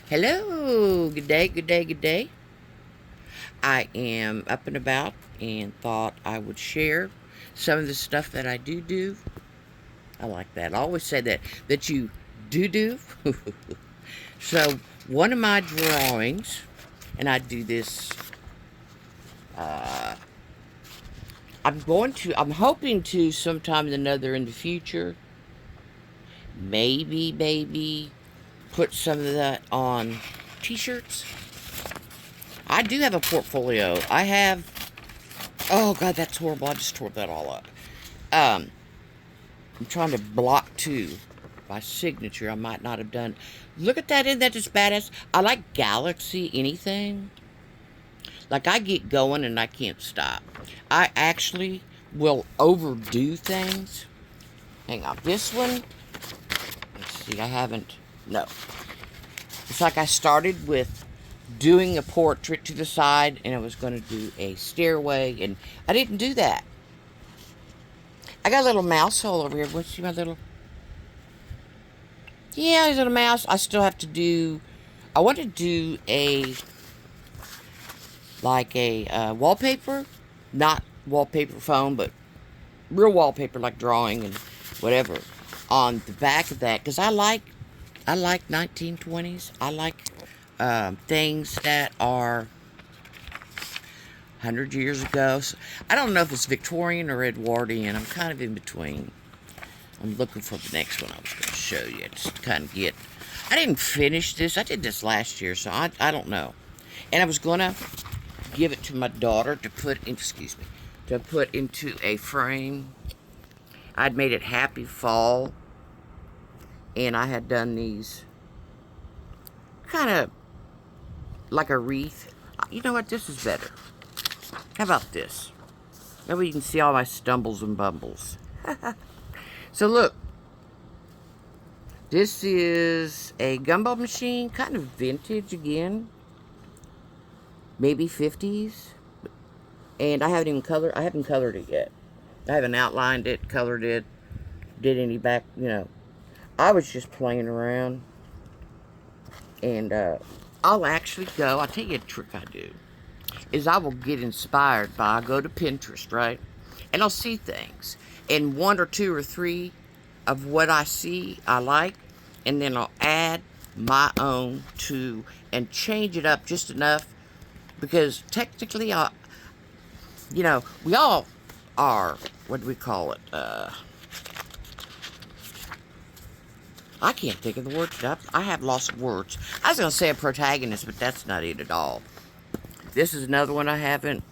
Hello, good day, good day, good day. I am up and about and thought I would share some of the stuff that I do. I like that. I always say that you do. So, one of my drawings, and I do this, I'm hoping to sometime or another in the future, maybe put some of that on t shirts. I do have a portfolio. Oh God, that's horrible. I just tore that all up. Um, I'm trying to block two. My signature, I might not have done. Look at that, isn't that just badass? I like Galaxy anything. Like, I get going and I can't stop. I actually will overdo things. Hang on. This one, let's see, I haven't. No. It's like I started with doing a portrait to the side and I was going to do a stairway, and I didn't do that. I got a little mouse hole over here. What's my little. Yeah, there's a little mouse. I still have to do. I want to do a wallpaper, not wallpaper foam, but real wallpaper like drawing and whatever on the back of that, because I like 1920s. I like things that are 100 years ago. So I don't know if it's Victorian or Edwardian. I'm kind of in between. I'm looking for the next one I was going to show you, just to kind of get. I didn't finish this. I did this last year, so I don't know. And I was going to give it to my daughter to put in, excuse me, to put into a frame. I'd made it Happy Fall, and I had done these kind of like a wreath. You know what? This is better. How about this? That way you can see all my stumbles and bumbles. So look, this is a gumball machine, kind of vintage again, maybe 50s, and I haven't colored it yet. I haven't outlined it, colored it, did any back. I was just playing around, and I'll tell you a trick I do, is I will get inspired I go to Pinterest, right, and I'll see things, and one or two or three of what I see I like, and then I'll add my own to and change it up just enough, because technically we all are, what do we call it, I can't think of the word. I have lost words. I was going to say a protagonist, but that's not it at all. This is another one I haven't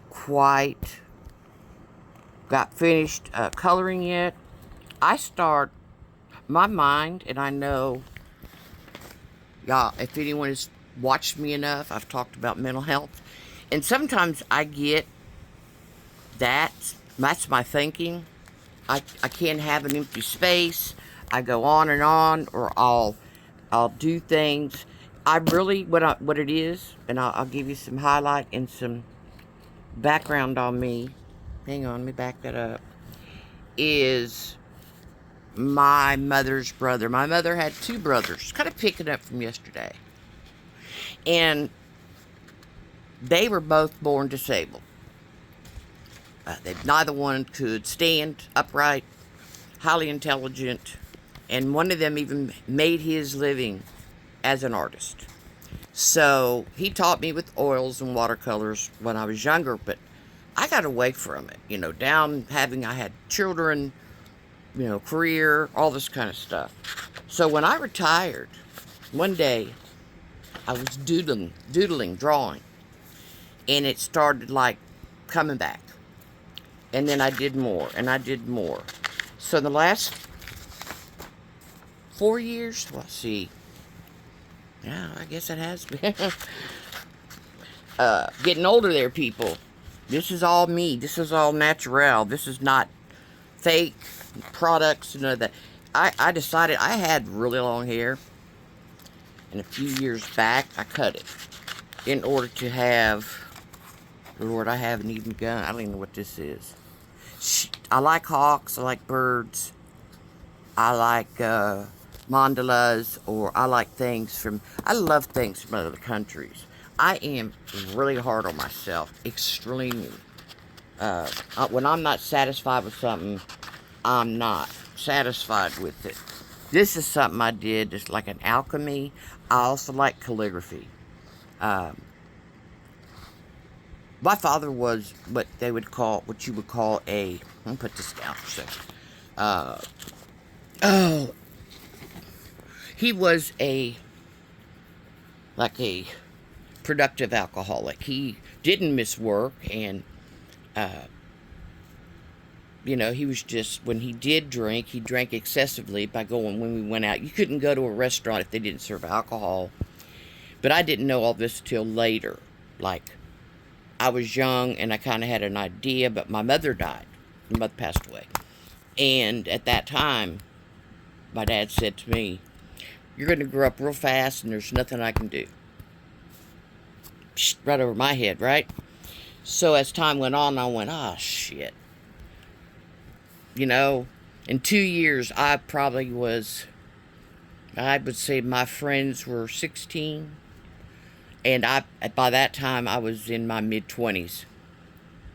quite got finished coloring yet. I start my mind, and I know, y'all, if anyone has watched me enough, I've talked about mental health. And sometimes I get that's my thinking. I can't have an empty space. I go on and on, or I'll do things. I really what it is, and I'll give you some highlight and some background on me. Hang on, let me back that up. Is my mother's brother. My mother had two brothers, kind of picking up from yesterday, and they were both born disabled. Neither one could stand upright, highly intelligent, and one of them even made his living as an artist. So he taught me with oils and watercolors when I was younger, but I got away from it, I had children, career, all this kind of stuff. So when I retired, one day I was doodling, drawing, and it started like coming back. And then I did more, and I did more. So the last 4 years, let's see. Yeah, I guess it has been. Getting older there, people. This is all me. This is all natural. This is not fake products, none of that. I decided I had really long hair, and a few years back I cut it in order to have. Lord, I haven't even begun. I don't even know what this is. I like hawks. I like birds. I like mandalas, or I like things from, I love things from other countries. I am really hard on myself, extremely. When I'm not satisfied with something, I'm not satisfied with it. This is something I did, just like an alchemy. I also like calligraphy. Um, my father was what you would call a, let me put this down for a second. Uh, oh, he was like a productive alcoholic. He didn't miss work, and uh, he was just, when he did drink, he drank excessively by going, when we went out. You couldn't go to a restaurant if they didn't serve alcohol. But I didn't know all this till later. Like, I was young and I kind of had an idea, but my mother died. My mother passed away. And at that time, my dad said to me, "You're going to grow up real fast and there's nothing I can do." Right over my head, right? So as time went on, I went, "Ah, shit." In 2 years, I would say my friends were 16. And by that time, I was in my mid-20s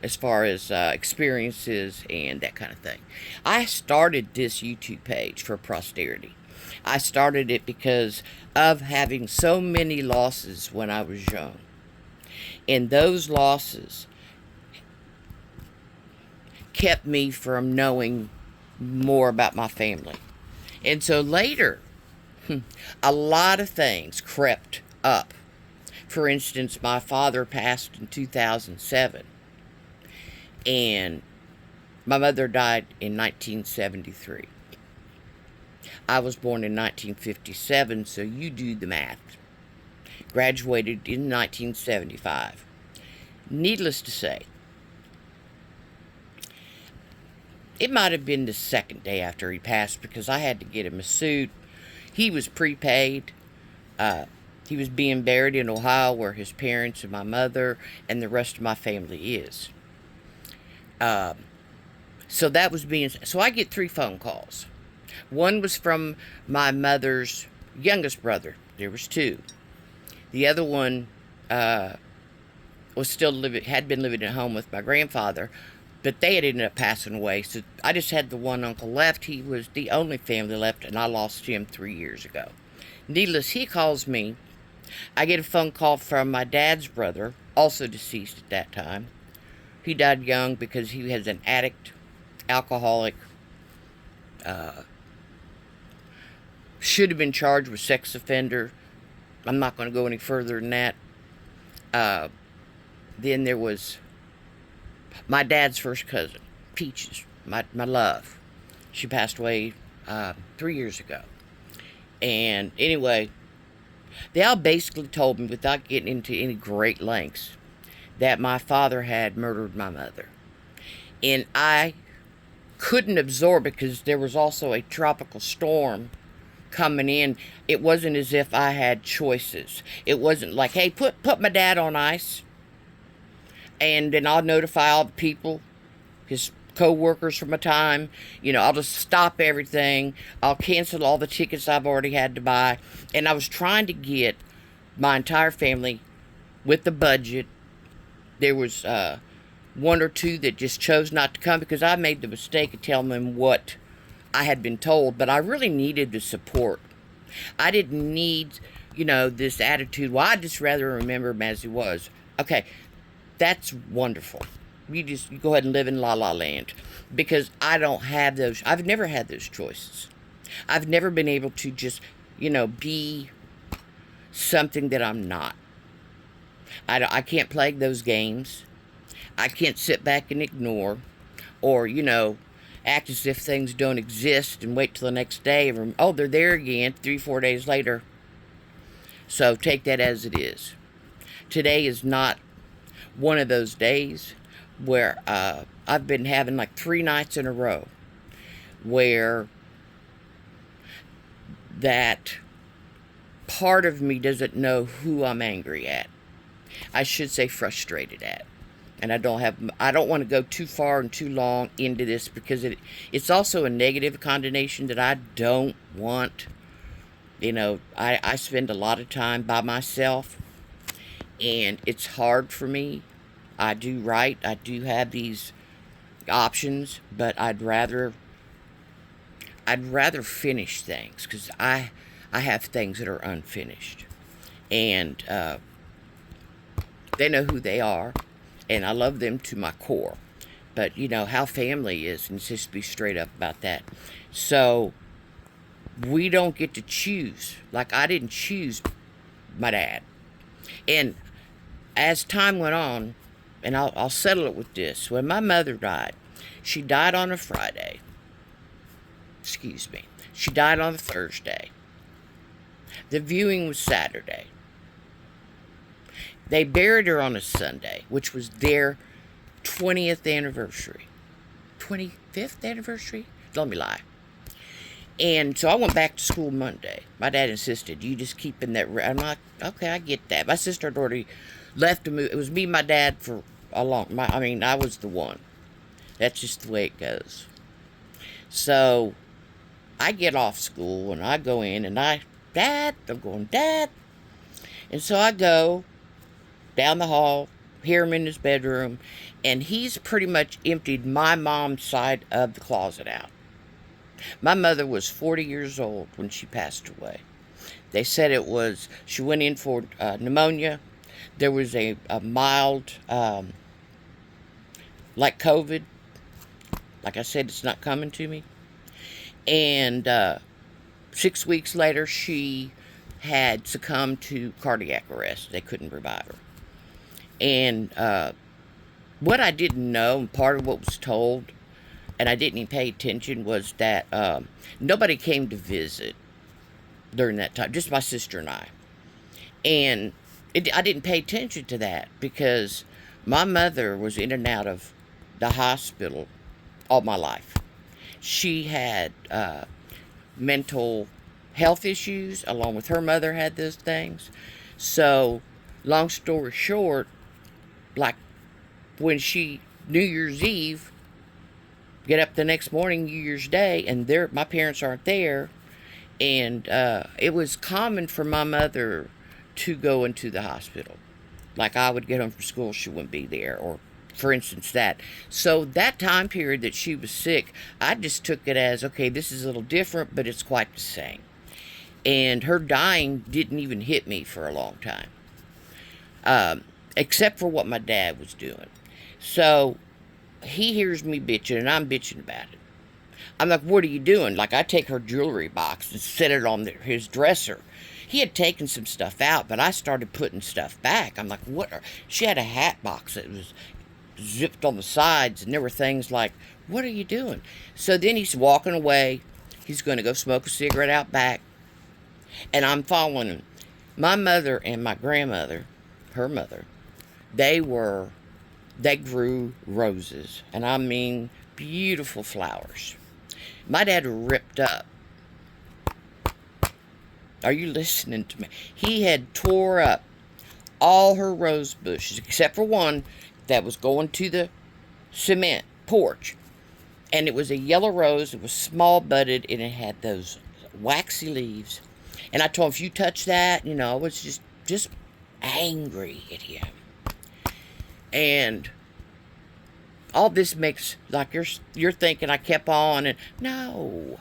as far as experiences and that kind of thing. I started this YouTube page for posterity. I started it because of having so many losses when I was young. And those losses kept me from knowing more about my family. And so later, a lot of things crept up. For instance, my father passed in 2007, and my mother died in 1973. I was born in 1957, so you do the math. Graduated in 1975. Needless to say, it might have been the second day after he passed, because I had to get him a suit. He was prepaid. He was being buried in Ohio, where his parents and my mother and the rest of my family is. So that was so I get 3 phone calls. One was from my mother's youngest brother. There was 2. The other one had been living at home with my grandfather, but they had ended up passing away. So I just had the one uncle left. He was the only family left, and I lost him 3 years ago. Needless, he calls me. I get a phone call from my dad's brother, also deceased at that time. He died young because he was an addict, alcoholic, should have been charged with sex offender. I'm not going to go any further than that. Then there was my dad's first cousin, Peaches, my love. She passed away 3 years ago. And anyway, they all basically told me, without getting into any great lengths, that my father had murdered my mother. And I couldn't absorb it because there was also a tropical storm coming in. It wasn't as if I had choices. It wasn't like, "Hey, put my dad on ice, and then I'll notify all the people, his co-workers from a time. I'll just stop everything. I'll cancel all the tickets I've already had to buy." And I was trying to get my entire family with the budget. There was 1 or 2 that just chose not to come because I made the mistake of telling them what I had been told, but I really needed the support. I didn't need, this attitude, "Well, I'd just rather remember him as he was." Okay, that's wonderful. You go ahead and live in La La Land, because I don't have those. I've never had those choices. I've never been able to just, be something that I'm not. I can't play those games. I can't sit back and ignore, or, act as if things don't exist and wait till the next day and, oh, they're there again 3-4 days later. So take that as it is. Today is not one of those days where I've been having like 3 nights in a row where that part of me doesn't know who I'm angry at. I should say frustrated at. And I don't want to go too far and too long into this, because it's also a negative connotation that I don't want You know, I spend a lot of time by myself, and it's hard for me. I do write, I do have these options, but I'd rather finish things because I have things that are unfinished, and they know who they are, and I love them to my core. But you know how family is, and just be straight up about that. So we don't get to choose. Like I didn't choose my dad, and as time went on, and I'll settle it with this: when my mother died, she died on a Friday. Excuse me. She died on a Thursday. The viewing was Saturday. They buried her on a Sunday, which was their 20th anniversary. 25th anniversary? Let me lie. And so I went back to school Monday. My dad insisted, you just keep in that. I'm like, okay, I get that. My sister had already left to move. It was me and my dad for a long. I was the one. That's just the way it goes. So I get off school and I go in and I'm going, Dad. And so I go down the hall, hear him in his bedroom, and he's pretty much emptied my mom's side of the closet out. My mother was 40 years old when she passed away. They said she went in for pneumonia. There was a mild, like COVID. Like I said, it's not coming to me. And 6 weeks later, she had succumbed to cardiac arrest. They couldn't revive her. And what I didn't know, and part of what was told, and I didn't even pay attention, was that nobody came to visit during that time, just my sister and I. And I didn't pay attention to that because my mother was in and out of the hospital all my life. She had mental health issues, along with her mother had those things. So, long story short, like when New Year's Eve, get up the next morning, New Year's Day, and my parents aren't there, and it was common for my mother to go into the hospital. Like I would get home from school, she wouldn't be there, or for instance that. So that time period that she was sick, I just took it as, okay, this is a little different, but it's quite the same. And her dying didn't even hit me for a long time, except for what my dad was doing. So he hears me bitching, and I'm bitching about it. I'm like, what are you doing? Like, I take her jewelry box and set it on his dresser. He had taken some stuff out, but I started putting stuff back. I'm like, what? She had a hat box that was zipped on the sides, and there were things like, what are you doing? So then he's walking away. He's going to go smoke a cigarette out back, and I'm following him. My mother and my grandmother, her mother, they grew roses, and I mean beautiful flowers. My dad ripped up. Are you listening to me? He had tore up all her rose bushes, except for one that was going to the cement porch. And it was a yellow rose. It was small budded, and it had those waxy leaves. And I told him, if you touch that, I was just angry at him. And all this makes, like, you're thinking I kept on, and no,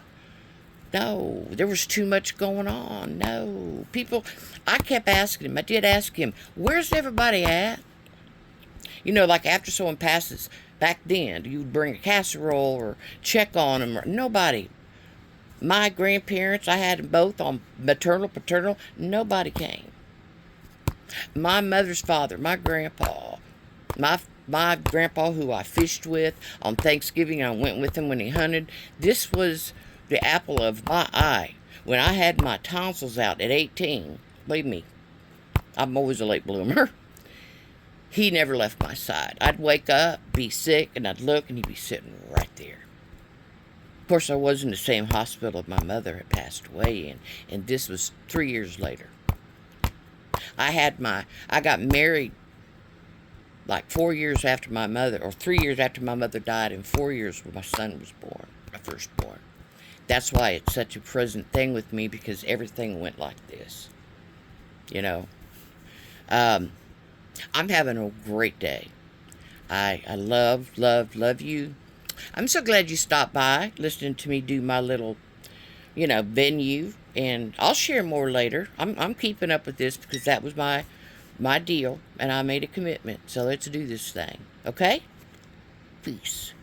there was too much going on. No, people, I kept asking him. I did ask him, where's everybody at? Like after someone passes, back then, you'd bring a casserole or check on them. Nobody. My grandparents, I had them both on maternal, paternal. Nobody came. My mother's father, my grandpa, my grandpa who I fished with on Thanksgiving, I went with him when he hunted. This was the apple of my eye. When I had my tonsils out at 18, believe me, I'm always a late bloomer. He never left my side. I'd wake up, be sick, and I'd look, and he'd be sitting right there. Of course, I was in the same hospital my mother had passed away in, and this was 3 years later. I got married like 4 years after or 3 years after my mother died, and 4 years when my son was born, my firstborn. That's why it's such a present thing with me, because everything went like this. You know, um, I'm having a great day. I love you. I'm so glad you stopped by, listening to me do my little, venue, and I'll share more later. I'm keeping up with this because that was my deal, and I made a commitment. So let's do this thing, okay? Peace.